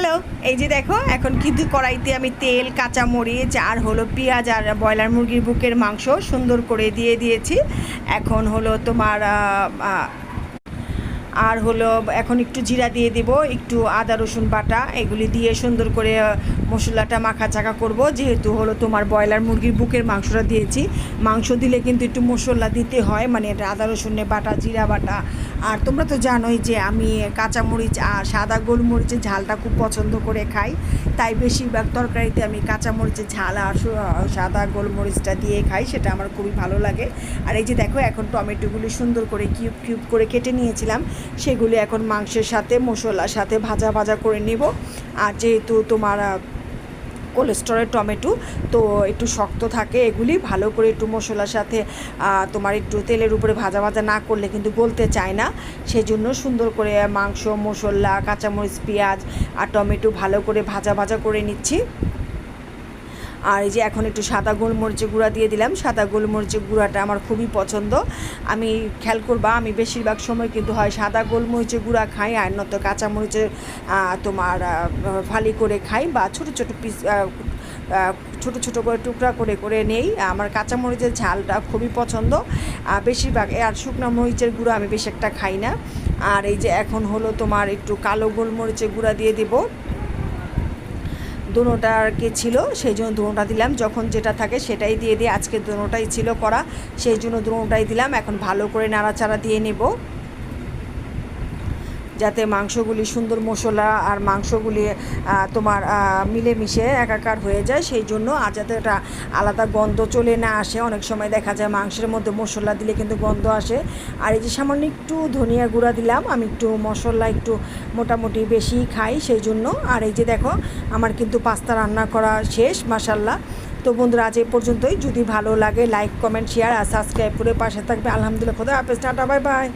Hello, এই যে দেখো এখন কিন্তু কড়াইতে আমি তেল, কাঁচামরিচ আর হলো পেঁয়াজ আর ব্রয়লার মুরগির বুকের মাংস সুন্দর করে দিয়ে দিয়েছি। এখন হলো তোমার আর হলো এখন একটু জিরা দিয়ে দেব, একটু আদা রসুন বাটা, এগুলি দিয়ে সুন্দর করে মশলাটা মাখাচাকা করব। যেহেতু হলো তোমার ব্রয়লার মুরগির বুকের মাংসটা দিয়েছি, মাংস দিলে কিন্তু একটু মশলা দিতে হয়, মানে এটা আদা রসুনের বাটা, জিরা বাটা। আর তোমরা তো জানোই যে আমি কাঁচামরিচ আর সাদা গোলমরিচের ঝালটা খুব পছন্দ করে খাই, তাই বেশিরভাগ তরকারিতে আমি কাঁচামরিচের ঝাল আর সাদা গোলমরিচটা দিয়ে খাই, সেটা আমার খুবই ভালো লাগে। আর এই যে দেখো এখন টমেটোগুলি সুন্দর করে কিউব কিউব করে কেটে নিয়েছিলাম, সেগুলি এখন মাংসের সাথে মশলার সাথে ভাজা ভাজা করে নেব। আর যেহেতু তোমার কোলেস্টেরলের টমেটো তো একটু শক্ত থাকে, এগুলি ভালো করে একটু মশলার সাথে তোমার একটু তেলের উপরে ভাজা ভাজা না করলে কিন্তু গলতে চায় না। সেজন্য সুন্দর করে মাংস, মশলা, কাঁচামরিচ, পেঁয়াজ আর টমেটো ভালো করে ভাজা ভাজা করে নিচ্ছি। আর এই যে এখন একটু সাদা গোলমরিচের গুঁড়া দিয়ে দিলাম। সাদা গোলমরিচের গুঁড়াটা আমার খুবই পছন্দ। আমি খেয়াল করবা আমি বেশিরভাগ সময় কিন্তু হয় সাদা গোলমরিচের গুঁড়া খাই, আর নয়তো কাঁচামরিচের তোমার ফালি করে খাই, বা ছোটো ছোটো পিস ছোটো ছোটো করে টুকরা করে করে নেই। আমার কাঁচামরিচের ঝালটা খুবই পছন্দ, বেশিরভাগ। আর শুকনো মরিচের গুঁড়া আমি বেশি একটা খাই না। আর এই যে এখন হলো তোমার একটু কালো গোলমরিচের গুঁড়া দিয়ে দেবো। দোনোটার কে ছিল সেই জন্য দোনোটা দিলাম, যখন যেটা থাকে সেটাই দিয়ে দিই। আজকে দোনোটাই ছিল করা, সেই জন্য দোনোটাই দিলাম। এখন ভালো করে নাড়াচাড়া দিয়ে নেব, যাতে মাংসগুলি সুন্দর মশলা আর মাংসগুলি তোমার মিলেমিশে একাকার হয়ে যায়, সেই জন্য। আর যাতে একটা আলাদা গন্ধ চলে না আসে, অনেক সময় দেখা যায় মাংসের মধ্যে মশলা দিলে কিন্তু গন্ধ আসে। আর এই যে সামান্য একটু ধনিয়া গুঁড়া দিলাম, আমি একটু মশলা একটু মোটামুটি বেশি খাই, সেই জন্য। আর এই যে দেখো আমার কিন্তু পাস্তা রান্না করা শেষ, মাশাল্লাহ। তো বন্ধুরা আজ এই পর্যন্তই। যদি ভালো লাগে লাইক, কমেন্ট, শেয়ার আর সাবস্ক্রাইব করে পাশে থাকবে। আলহামদুলিল্লাহ, খোদা হাফেজ, টাটা, বাই বাই।